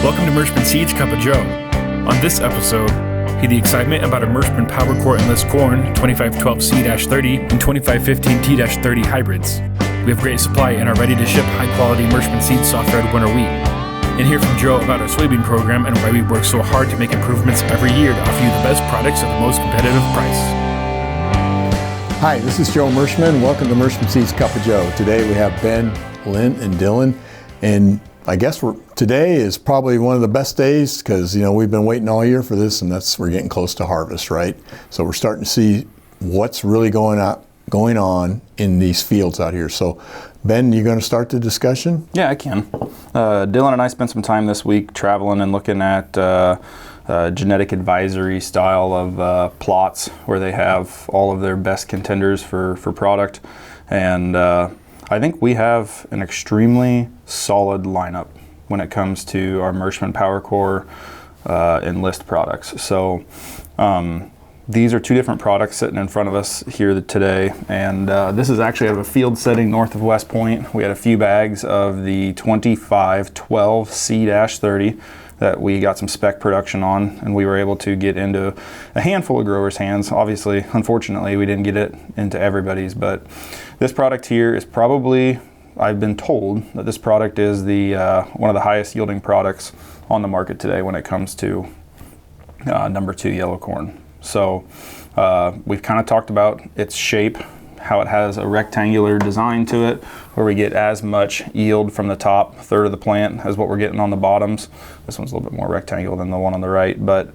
Welcome to Merschman Seeds Cup of Joe. On this episode, hear the excitement about our Merschman PowerCore Enlist Corn 2512C-30 and 2515T-30 hybrids. We have great supply and are ready to ship high-quality Merschman Seeds soft-red winter wheat. And hear from Joe about our soybean program and why we work so hard to make improvements every year to offer you the best products at the most competitive price. Hi, this is Joe Merschman. Welcome to Merschman Seeds Cup of Joe. Today we have Ben, Lynn, and Dylan, and I guess today is probably one of the best days because we've been waiting all year for this, and we're getting close to harvest, right? So we're starting to see what's really going on in these fields out here. So Ben, you going to start the discussion? Yeah, I can. Dylan and I spent some time this week traveling and looking at genetic advisory style of plots where they have all of their best contenders for product, and I think we have an extremely solid lineup when it comes to our Merschman PowerCore Enlist products. So these are two different products sitting in front of us here today, and this is actually out of a field setting north of West Point. We had a few bags of the 2512C-30 that we got some spec production on, and we were able to get into a handful of growers' hands. Obviously, unfortunately, we didn't get it into everybody's, but this product here is probably, I've been told that this product is the one of the highest yielding products on the market today when it comes to number 2 yellow corn. So we've kind of talked about its shape, how it has a rectangular design to it, where we get as much yield from the top third of the plant as what we're getting on the bottoms. This one's a little bit more rectangular than the one on the right, but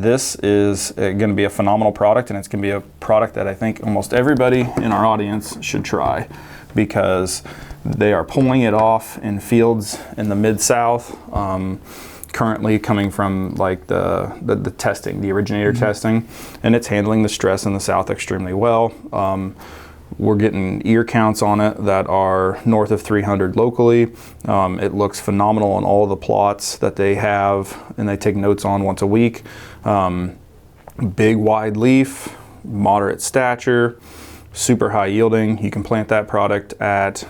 this is going to be a phenomenal product, and it's going to be a product that I think almost everybody in our audience should try, because they are pulling it off in fields in the Mid-South, currently coming from like the testing, the originator testing, and it's handling the stress in the South extremely well. We're getting ear counts on it that are north of 300 locally. It looks phenomenal on all the plots that they have, and they take notes on once a week. Big wide leaf, moderate stature, super high yielding. You can plant that product at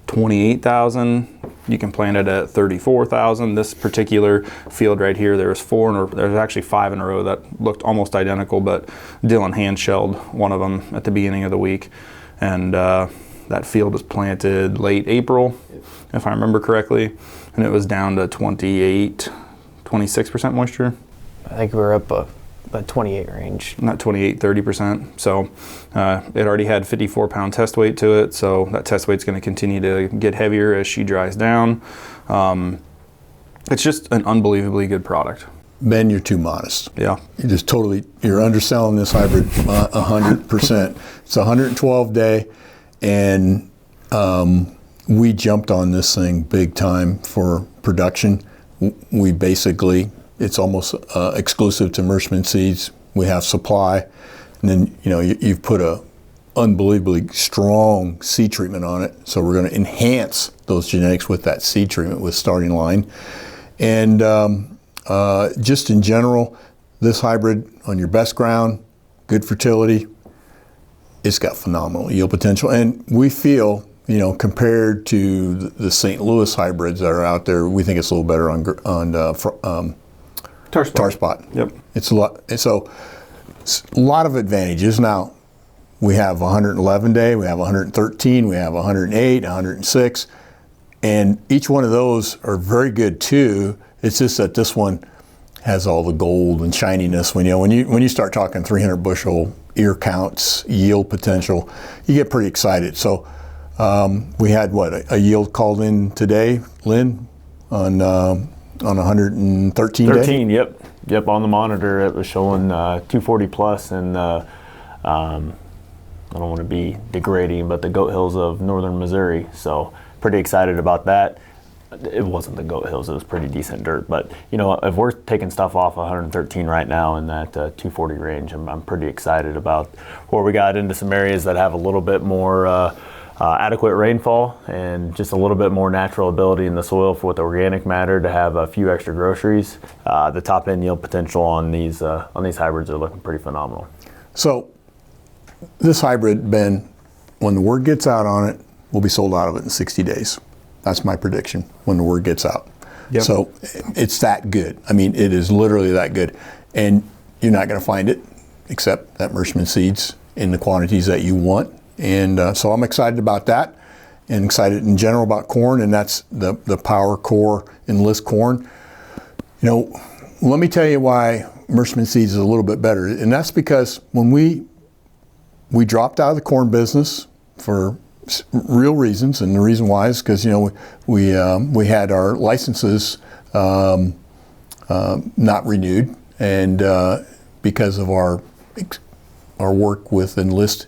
28,000. You can plant it at 34,000. This particular field right here, there's actually 5 in a row that looked almost identical, but Dylan hand shelled one of them at the beginning of the week, and that field was planted late April, if I remember correctly, and it was down to 26% moisture. I think we were up a 28 range. Not 28, 30%. So it already had 54-pound test weight to it, so that test weight's going to continue to get heavier as she dries down. It's just an unbelievably good product. Ben, you're too modest. Yeah. You're underselling this hybrid 100%. It's a 112 day, and we jumped on this thing big time for production. We basically, it's almost exclusive to Merschman Seeds. We have supply, and then you've put a unbelievably strong seed treatment on it. So we're going to enhance those genetics with that seed treatment with starting line. And just in general, this hybrid on your best ground, good fertility, it's got phenomenal yield potential. And we feel, compared to the St. Louis hybrids that are out there, we think it's a little better on tar spot. Yep. It's a lot of advantages. Now, we have 111 day, we have 113, we have 108, 106, and each one of those are very good too. It's just that this one has all the gold and shininess. When you start talking 300 bushel ear counts, yield potential, you get pretty excited. So we had a yield called in today, Lynn, on 113 day? 13, yep, on the monitor it was showing 240 plus, and I don't want to be degrading, but the Goat Hills of northern Missouri, so pretty excited about that. It wasn't the Goat Hills, it was pretty decent dirt, but if we're taking stuff off 113 right now in that 240 range, I'm pretty excited about where we got into some areas that have a little bit more adequate rainfall and just a little bit more natural ability in the soil with organic matter to have a few extra groceries. The top end yield potential on these hybrids are looking pretty phenomenal. So this hybrid, Ben, when the word gets out on it, we'll be sold out of it in 60 days. That's my prediction when the word gets out. Yep. So it's that good. I mean, it is literally that good. And you're not going to find it except at Merschman Seeds in the quantities that you want. And so I'm excited about that, and excited in general about corn, and that's the PowerCore Enlist Corn. You know, let me tell you why Merschman Seeds is a little bit better, and that's because when we dropped out of the corn business for real reasons, and the reason why is because, you know, we had our licenses not renewed, and because of our work with Enlist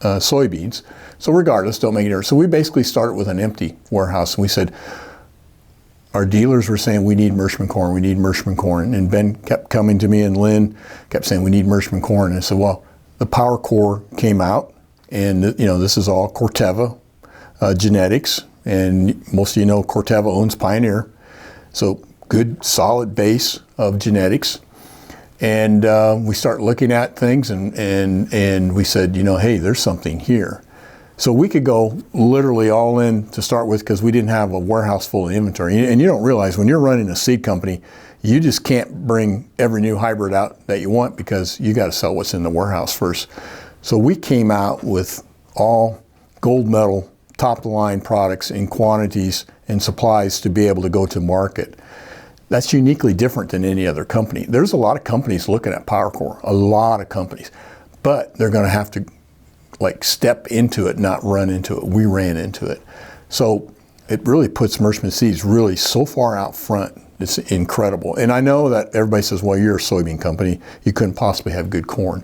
soybeans. So regardless, don't make it difference. So we basically started with an empty warehouse, and we said, our dealers were saying, we need Merschman corn, we need Merschman corn. And Ben kept coming to me, and Lynn kept saying, we need Merschman corn. And I said, well, the PowerCore came out, and you know, this is all Corteva genetics, and most of you know Corteva owns Pioneer. So good, solid base of genetics. And we start looking at things, and we said, you know, hey, there's something here. So we could go literally all in to start with, because we didn't have a warehouse full of inventory. And you don't realize when you're running a seed company, you just can't bring every new hybrid out that you want, because you got to sell what's in the warehouse first. So we came out with all gold medal, top of the line products in quantities and supplies to be able to go to market. That's uniquely different than any other company. There's a lot of companies looking at PowerCore, a lot of companies, but they're going to have to like step into it, not run into it. We ran into it. So it really puts Merschman Seeds really so far out front. It's incredible. And I know that everybody says, well, you're a soybean company, you couldn't possibly have good corn.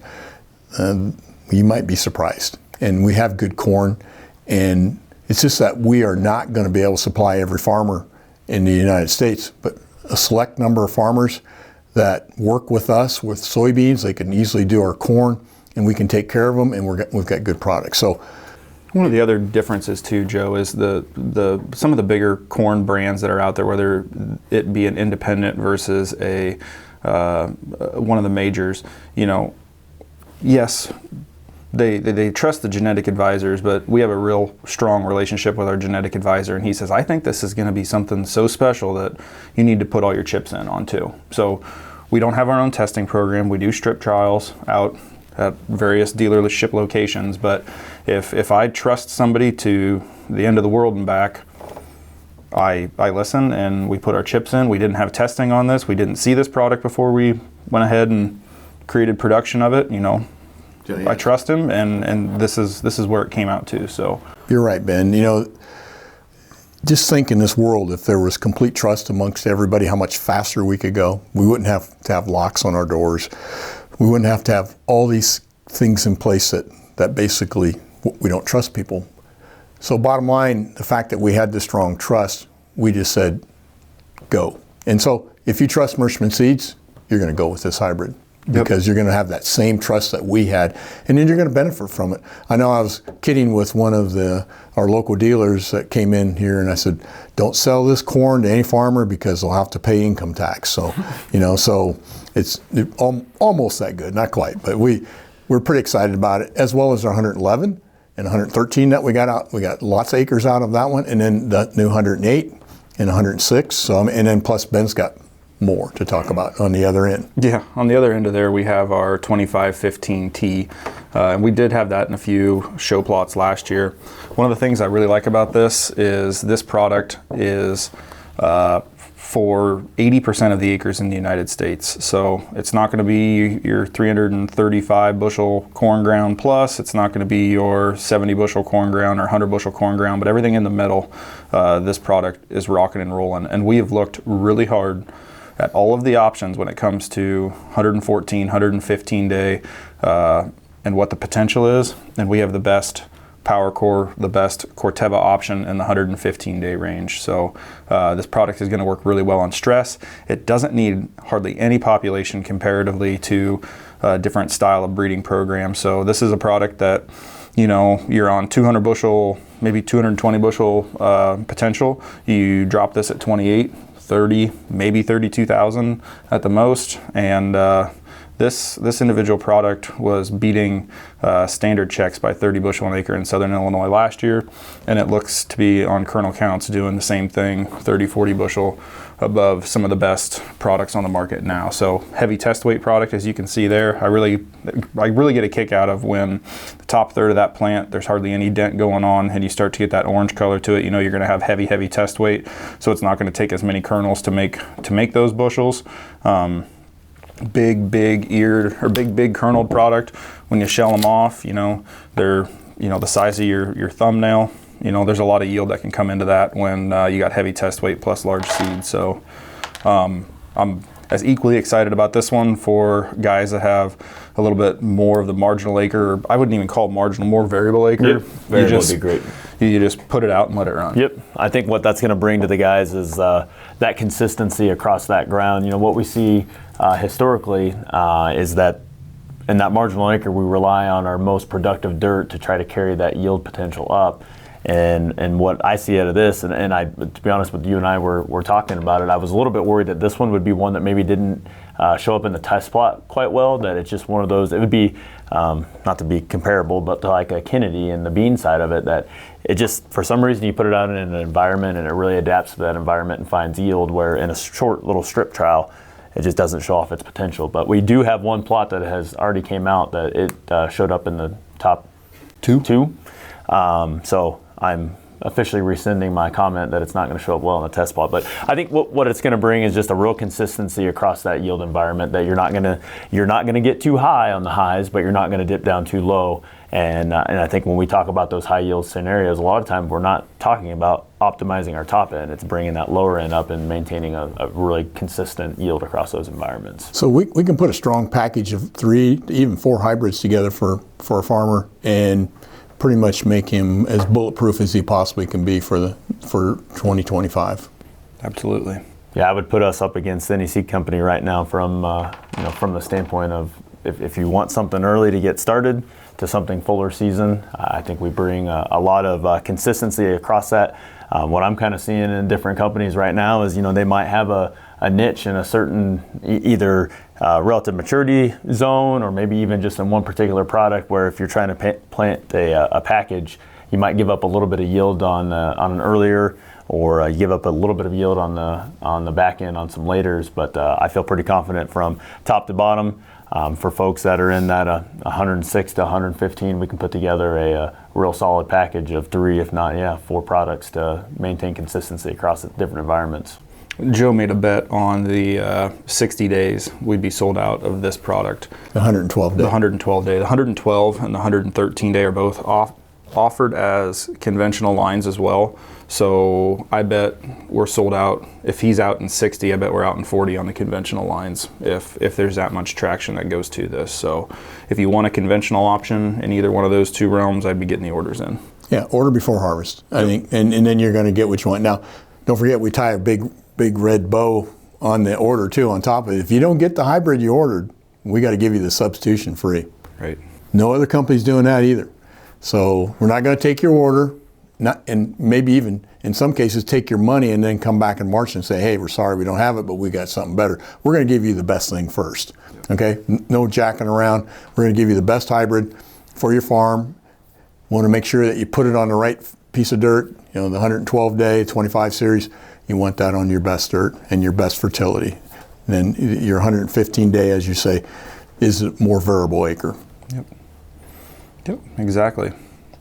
You might be surprised. And we have good corn, and it's just that we are not going to be able to supply every farmer in the United States, but a select number of farmers that work with us with soybeans, they can easily do our corn, and we can take care of them, and we've got good products. So one of the other differences too, Joe, is some of the bigger corn brands that are out there, whether it be an independent versus a one of the majors. You know, yes, they trust the genetic advisors, but we have a real strong relationship with our genetic advisor, and he says, I think this is going to be something so special that you need to put all your chips in on too. So we don't have our own testing program. We do strip trials out at various dealership locations, but if I trust somebody to the end of the world and back, I listen, and we put our chips in. We didn't have testing on this. We didn't see this product before we went ahead and created production of it. You know, I trust him, and this is where it came out to. So you're right, Ben. You know, just think in this world, if there was complete trust amongst everybody, how much faster we could go. We wouldn't have to have locks on our doors. We wouldn't have to have all these things in place that basically we don't trust people. So bottom line, the fact that we had this strong trust, we just said, go. And so if you trust Merschman Seeds, you're going to go with this hybrid, because you're going to have that same trust that we had, and then you're going to benefit from it. I know I was kidding with one of our local dealers that came in here, and I said, don't sell this corn to any farmer because they'll have to pay income tax. So, you know, so it's almost that good, not quite, but we're pretty excited about it, as well as our 111 and 113 that we got out. We got lots of acres out of that one, and then the new 108 and 106. So, and then plus Ben's got more to talk about on the other end. Yeah, on the other end of there, we have our 2515T. And we did have that in a few show plots last year. One of the things I really like about this is this product is for 80% of the acres in the United States. So it's not going to be your 335 bushel corn ground plus, it's not going to be your 70 bushel corn ground or 100 bushel corn ground, but everything in the middle, this product is rocking and rolling. And we have looked really hard at all of the options when it comes to 114, 115 day, and what the potential is. And we have the best PowerCore, the best Corteva option in the 115 day range. So this product is going to work really well on stress. It doesn't need hardly any population comparatively to a different style of breeding program. So this is a product that, you know, you're on 200 bushel, maybe 220 bushel potential. You drop this at 28, 30, maybe 32,000 at the most, and This individual product was beating standard checks by 30 bushel an acre in southern Illinois last year, and it looks to be on kernel counts doing the same thing, 30, 40 bushel above some of the best products on the market now. So heavy test weight product, as you can see there. I really get a kick out of when the top third of that plant, there's hardly any dent going on, and you start to get that orange color to it. You know you're going to have heavy test weight, so it's not going to take as many kernels to make those bushels. Big eared or big kerneled product. When you shell them off, you know they're the size of your thumbnail. You know there's a lot of yield that can come into that when you got heavy test weight plus large seed. So I'm as equally excited about this one for guys that have a little bit more of the marginal acre, or I wouldn't even call it marginal, more variable acre. Yep. Variable would be great. You just put it out and let it run. Yep. I think what that's going to bring to the guys is that consistency across that ground. You know, what we see historically is that in that marginal acre, we rely on our most productive dirt to try to carry that yield potential up. And what I see out of this, and I, to be honest with you and I were talking about it, I was a little bit worried that this one would be one that maybe didn't show up in the test plot quite well, that it's just one of those, it would be, not to be comparable, but to like a Kennedy and the bean side of it, that it just, for some reason you put it out in an environment and it really adapts to that environment and finds yield, where in a short little strip trial, it just doesn't show off its potential. But we do have one plot that has already came out that it showed up in the top two. So I'm officially rescinding my comment that it's not going to show up well in the test plot. But I think what it's going to bring is just a real consistency across that yield environment, that you're not going to get too high on the highs, but you're not going to dip down too low. And I think when we talk about those high yield scenarios, a lot of times we're not talking about optimizing our top end. It's bringing that lower end up and maintaining a really consistent yield across those environments. So we can put a strong package of 3 to even 4 hybrids together for a farmer and pretty much make him as bulletproof as he possibly can be for 2025. Absolutely. Yeah, I would put us up against any seed company right now from the standpoint of if you want something early to get started to something fuller season. I think we bring a lot of consistency across that. What I'm kind of seeing in different companies right now is, they might have a niche in a certain either relative maturity zone, or maybe even just in one particular product, where if you're trying to plant a package, you might give up a little bit of yield on an earlier, or you give up a little bit of yield on the back end on some laters. But I feel pretty confident from top to bottom. For folks that are in that 106 to 115, we can put together a real solid package of 3, if not 4 products to maintain consistency across the different environments. Joe made a bet on the 60 days we'd be sold out of this product. The 112 day. The 112 day. The 112 and the 113 day are both offered as conventional lines as well. So I bet we're sold out. If he's out in 60, I bet we're out in 40 on the conventional lines, if there's that much traction that goes to this. So if you want a conventional option in either one of those 2 realms, I'd be getting the orders in. Yeah, order before harvest, I think, and then you're going to get what you want. Now, don't forget we tie a big red bow on the order too on top of it. If you don't get the hybrid you ordered, we got to give you the substitution free. Right. No other company's doing that either. So we're not going to take your order, and maybe even in some cases take your money and then come back in March and say, hey, we're sorry we don't have it, but we got something better. We're going to give you the best thing first. Okay? No jacking around. We're going to give you the best hybrid for your farm. Want to make sure that you put it on the right piece of dirt, the 112 day, 25 series. You want that on your best dirt and your best fertility. And then your 115 day, as you say, is a more variable acre. Yep, exactly.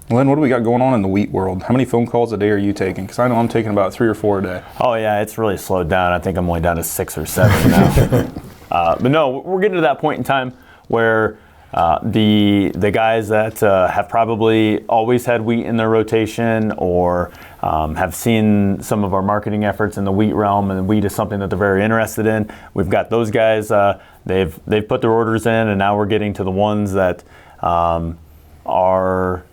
Lynn, what do we got going on in the wheat world? How many phone calls a day are you taking? Because I know I'm taking about 3 or 4 a day. Oh yeah, it's really slowed down. I think I'm only down to 6 or 7 now. But no, we're getting to that point in time where the guys that have probably always had wheat in their rotation, or have seen some of our marketing efforts in the wheat realm, and wheat is something that they're very interested in. We've got those guys. They've put their orders in, and now we're getting to the ones that are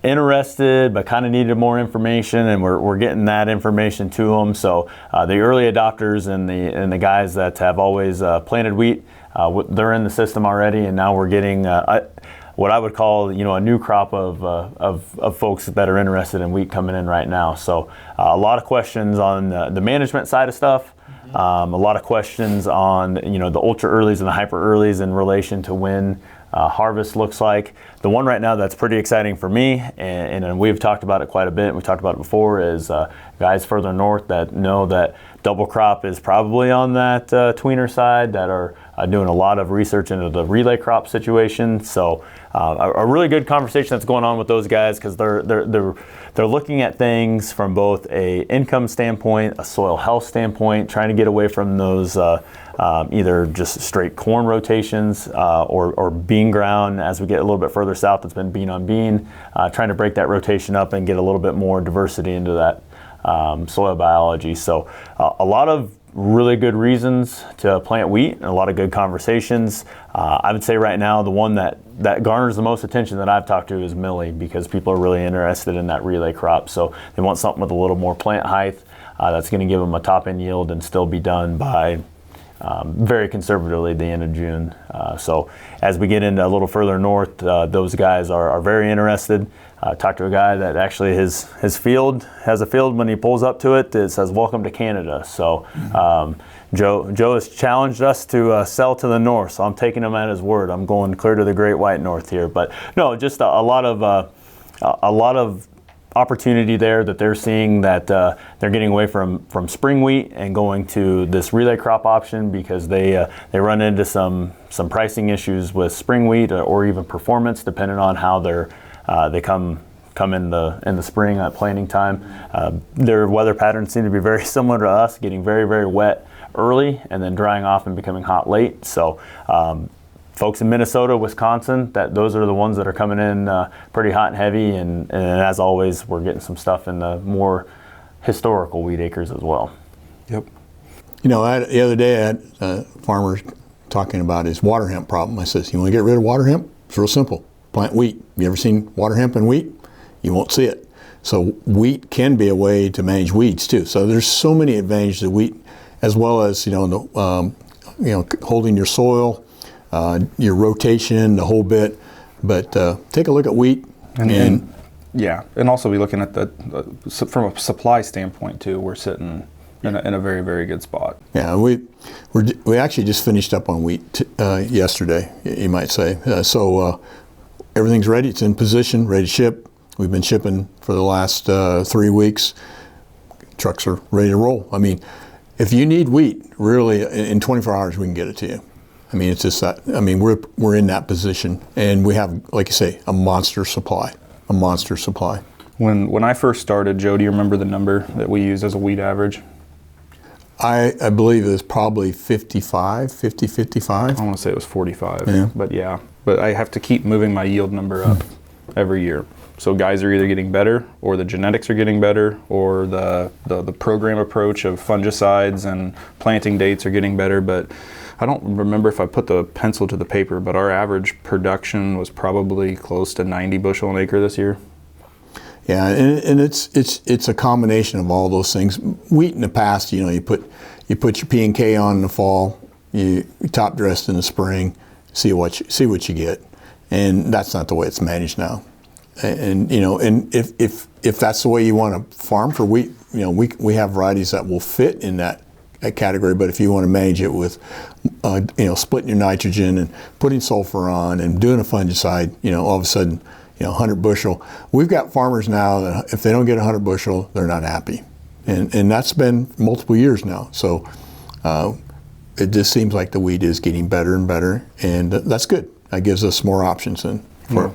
interested but kind of needed more information, and we're getting that information to them. So the early adopters and the guys that have always planted wheat, they're in the system already, and now we're getting what I would call a new crop of folks that are interested in wheat coming in right now. So a lot of questions on the management side of stuff. A lot of questions on the ultra earlies and the hyper earlies in relation to when harvest looks like. The one right now that's pretty exciting for me, and we've talked about it quite a bit, we've talked about it before, is guys further north that know that double crop is probably on that tweener side, that are doing a lot of research into the relay crop situation. So a really good conversation that's going on with those guys, because they're looking at things from both a income standpoint, a soil health standpoint, trying to get away from those either just straight corn rotations or bean ground. As we get a little bit further south, it's been bean on bean, trying to break that rotation up and get a little bit more diversity into that soil biology. So a lot of really good reasons to plant wheat and a lot of good conversations. I would say right now the one that garners the most attention that I've talked to is millie, because people are really interested in that relay crop. So they want something with a little more plant height that's going to give them a top end yield and still be done by very conservatively the end of June. So as we get into a little further north, those guys are very interested. Talked to a guy that actually his field has a field, when he pulls up to it, it says "Welcome to Canada." So Joe has challenged us to sell to the north, so I'm taking him at his word. I'm going clear to the Great White North here, but no, just a lot of opportunity there that they're seeing, that they're getting away from spring wheat and going to this relay crop option, because they run into some pricing issues with spring wheat or even performance, depending on how they come in the spring at planting time. Their weather patterns seem to be very similar to us, getting very, very wet early and then drying off and becoming hot late. So folks in Minnesota, Wisconsin, those are the ones that are coming in pretty hot and heavy, and as always, we're getting some stuff in the more historical wheat acres as well. Yep. The other day I had a farmer talking about his water hemp problem. I says, you want to get rid of water hemp? It's real simple. Plant wheat. You ever seen water hemp and wheat? You won't see it. So wheat can be a way to manage weeds too. So there's so many advantages to wheat, as well as holding your soil, your rotation, the whole bit. But take a look at wheat, and also be looking at from a supply standpoint too. We're sitting in a very, very good spot. Yeah, we actually just finished up on wheat yesterday, you might say. So everything's ready. It's in position, ready to ship. We've been shipping for the last 3 weeks. Trucks are ready to roll. I mean, if you need wheat, really, in 24 hours we can get it to you. I mean, it's just that. I mean, we're in that position, and we have, like you say, a monster supply. When I first started, Joe, do you remember the number that we used as a wheat average? I believe it was probably 55. I want to say it was 45. Yeah. But I have to keep moving my yield number up every year. So guys are either getting better, or the genetics are getting better, or the program approach of fungicides and planting dates are getting better. But I don't remember if I put the pencil to the paper, but our average production was probably close to 90 bushel an acre this year. Yeah, and it's a combination of all those things. Wheat in the past, you put your P&K on in the fall, you top dressed in the spring, see what you get, and that's not the way it's managed now. And if that's the way you want to farm for wheat, we have varieties that will fit in that category. But if you want to manage it with, splitting your nitrogen and putting sulfur on and doing a fungicide, all of a sudden, 100 bushel. We've got farmers now that if they don't get 100 bushel, they're not happy, and that's been multiple years now. So it just seems like the wheat is getting better and better, and that's good. That gives us more options. And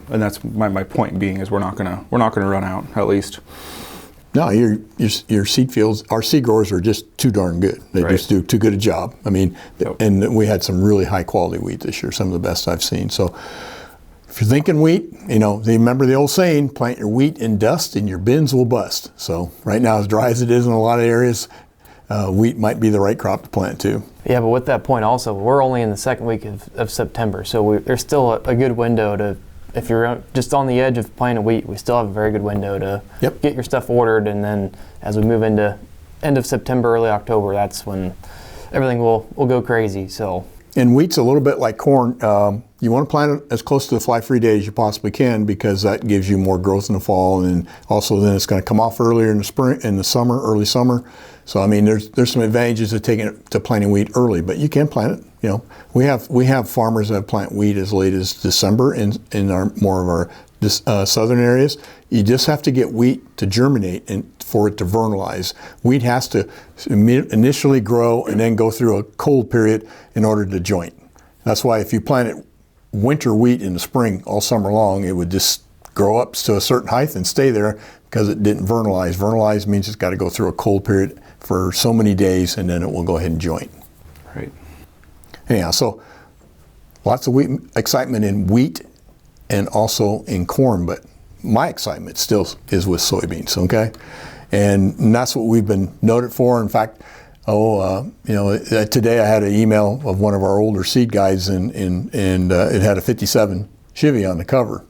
that's my point being is we're not gonna run out, at least. No, your seed fields, our seed growers are just too darn good. They just do too good a job. I mean, and we had some really high quality wheat this year, some of the best I've seen. So if you're thinking wheat, remember the old saying, plant your wheat in dust and your bins will bust. So right now, as dry as it is in a lot of areas, wheat might be the right crop to plant too. Yeah, but with that point also, we're only in the second week of September, so there's still a good window to, if you're just on the edge of planting wheat, we still have a very good window to get your stuff ordered, and then as we move into end of September, early October, that's when everything will go crazy. So And wheat's a little bit like corn. You want to plant it as close to the fly-free date as you possibly can, because that gives you more growth in the fall, and also then it's going to come off earlier in the spring, in the summer, early summer. So I mean, there's some advantages to planting wheat early, but you can plant it. You know, we have farmers that plant wheat as late as December in our more of our southern areas. You just have to get wheat to germinate and for it to vernalize. Wheat has to initially grow and then go through a cold period in order to joint. That's why if you planted winter wheat in the spring all summer long, it would just grow up to a certain height and stay there because it didn't vernalize. Vernalize means it's got to go through a cold period for so many days, and then it will go ahead and joint. Right. Anyhow, so lots of excitement in wheat and also in corn, but my excitement still is with soybeans, okay? And that's what we've been noted for. In fact, today I had an email of one of our older seed guys, and it had a 57 Chevy on the cover.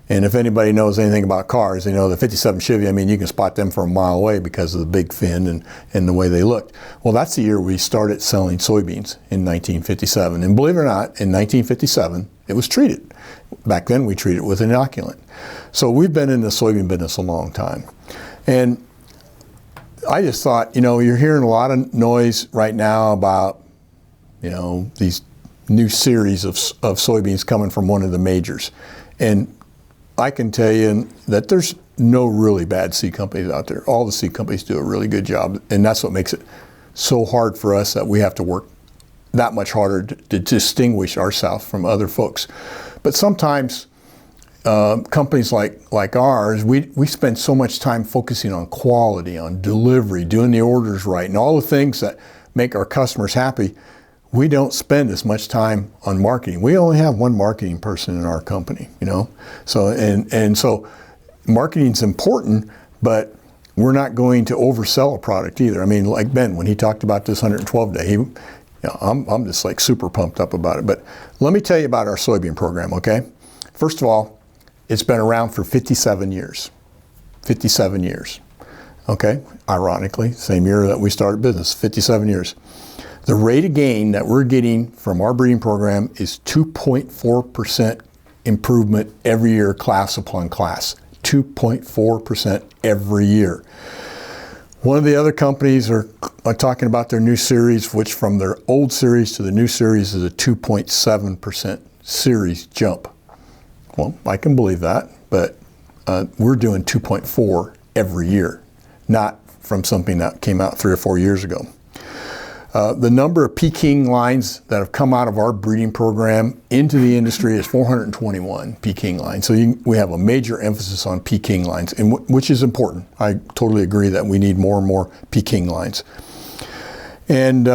And if anybody knows anything about cars, they know the 57 Chevy, I mean, you can spot them from a mile away because of the big fin and the way they looked. Well, that's the year we started selling soybeans, in 1957. And believe it or not, in 1957, it was treated. Back then, we treated it with inoculant. So we've been in the soybean business a long time. And I just thought, you're hearing a lot of noise right now about, these new series of soybeans coming from one of the majors. And I can tell you that there's no really bad seed companies out there. All the seed companies do a really good job, and that's what makes it so hard for us that we have to work that much harder to distinguish ourselves from other folks. But sometimes companies like ours, we spend so much time focusing on quality, on delivery, doing the orders right, and all the things that make our customers happy. We don't spend as much time on marketing. We only have one marketing person in our company, So and so marketing's important, but we're not going to oversell a product either. I mean, like Ben, when he talked about this 112 day, I'm just like super pumped up about it. But let me tell you about our soybean program, okay? First of all, it's been around for 57 years. 57 years, okay? Ironically, same year that we started business, 57 years. The rate of gain that we're getting from our breeding program is 2.4% improvement every year, class upon class. 2.4% every year. One of the other companies are talking about their new series, which from their old series to the new series is a 2.7% series jump. Well, I can believe that, but we're doing 2.4 every year, not from something that came out 3 or 4 years ago. The number of Peking lines that have come out of our breeding program into the industry is 421 Peking lines. So we have a major emphasis on Peking lines, which is important. I totally agree that we need more and more Peking lines. And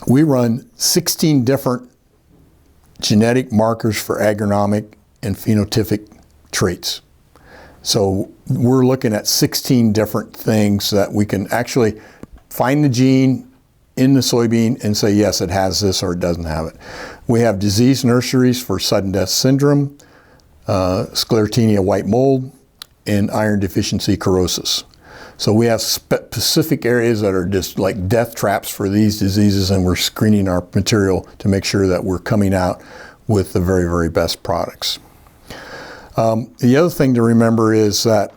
we run 16 different genetic markers for agronomic and phenotypic traits. So we're looking at 16 different things that we can actually find the gene in the soybean and say, yes, it has this or it doesn't have it. We have disease nurseries for sudden death syndrome, sclerotinia white mold, and iron deficiency corrosis. So we have specific areas that are just like death traps for these diseases, and we're screening our material to make sure that we're coming out with the very, very best products. The other thing to remember is that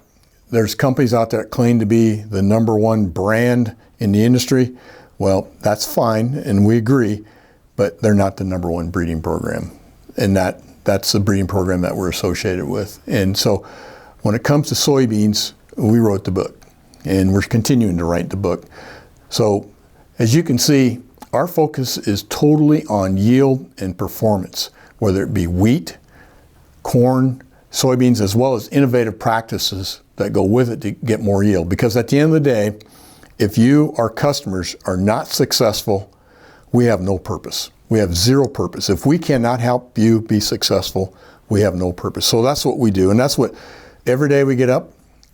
there's companies out there that claim to be the #1 brand in the industry. Well, that's fine, and we agree, but they're not the #1 breeding program. And that's the breeding program that we're associated with. And so when it comes to soybeans, we wrote the book, and we're continuing to write the book. So as you can see, our focus is totally on yield and performance, whether it be wheat, corn, soybeans, as well as innovative practices that go with it to get more yield. Because at the end of the day, if you, our customers, are not successful, we have no purpose. We have zero purpose. If we cannot help you be successful, we have no purpose. So that's what we do. And that's what every day we get up,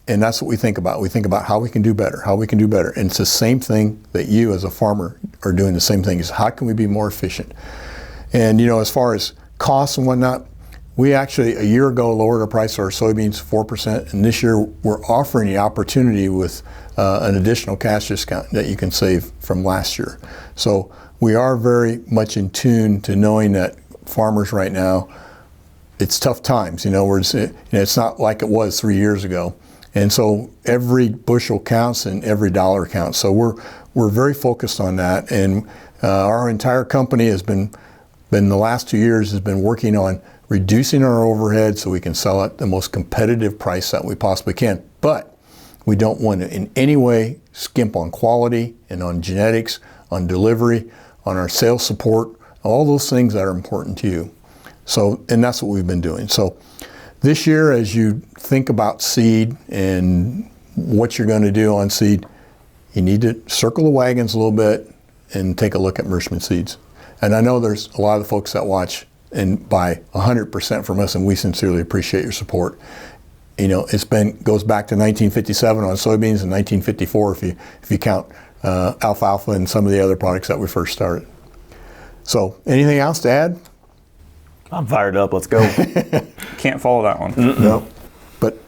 and that's what we think about. We think about how we can do better, how we can do better. And it's the same thing that you as a farmer are doing. The same thing is how can we be more efficient? And as far as costs and whatnot, We actually, a year ago, lowered our price of our soybeans 4%, and this year we're offering the opportunity with an additional cash discount that you can save from last year. So we are very much in tune to knowing that farmers right now, it's tough times. It's not like it was 3 years ago. And so every bushel counts and every dollar counts. So we're very focused on that, and our entire company has been the last 2 years has been working on reducing our overhead so we can sell at the most competitive price that we possibly can. But we don't want to in any way skimp on quality and on genetics, on delivery, on our sales support, all those things that are important to you. So, and that's what we've been doing. So this year, as you think about seed and what you're going to do on seed, you need to circle the wagons a little bit and take a look at Merschman Seeds. And I know there's a lot of folks that watch and buy 100% from us, and we sincerely appreciate your support. Goes back to 1957 on soybeans and 1954 if you count alfalfa and some of the other products that we first started. So, anything else to add? I'm fired up. Let's go. Can't follow that one. No, but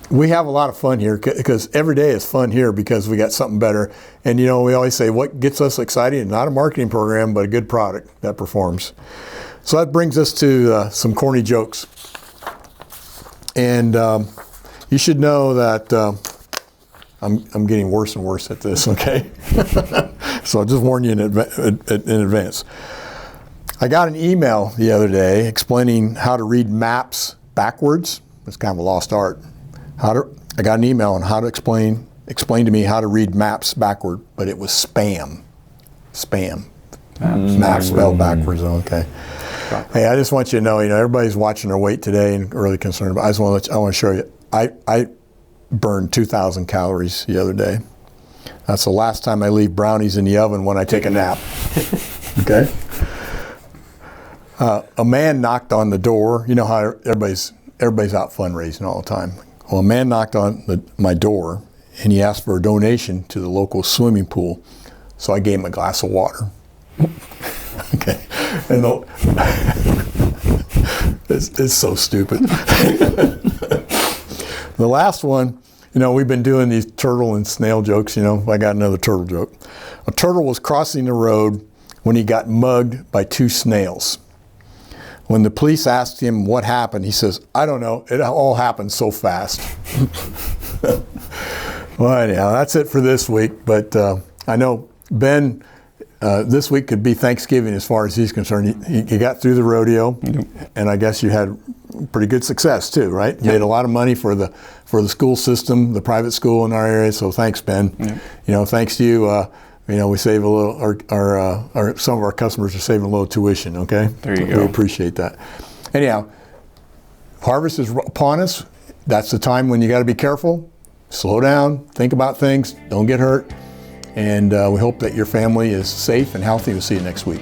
we have a lot of fun here because every day is fun here because we got something better. And we always say what gets us excited, not a marketing program, but a good product that performs. So that brings us to some corny jokes. And you should know that I'm getting worse and worse at this, okay? So I'll just warn you in advance. I got an email the other day explaining how to read maps backwards. It's kind of a lost art. I got an email on how to explain to me how to read maps backward, but it was spam. Maps spelled backwards, okay. Hey, I just want you to know, everybody's watching their weight today and really concerned about it. I want to show you. I burned 2,000 calories the other day. That's the last time I leave brownies in the oven when I take a nap. Okay? A man knocked on the door. You know how everybody's out fundraising all the time. Well, a man knocked on my door, and he asked for a donation to the local swimming pool. So I gave him a glass of water. Okay, and it's so stupid. The last one, we've been doing these turtle and snail jokes. I got another turtle joke. A turtle was crossing the road when he got mugged by two snails. When the police asked him what happened, he says, "I don't know. It all happened so fast." Well, anyhow, that's it for this week. But I know Ben. This week could be Thanksgiving as far as he's concerned. You got through the rodeo, and I guess you had pretty good success too, right? You made a lot of money for the school system, the private school in our area. So thanks, Ben. Thanks to you. We save a little. Our some of our customers are saving a little tuition. Okay, there you go. We appreciate that. Anyhow, harvest is upon us. That's the time when you got to be careful. Slow down. Think about things. Don't get hurt. And we hope that your family is safe and healthy. We'll see you next week.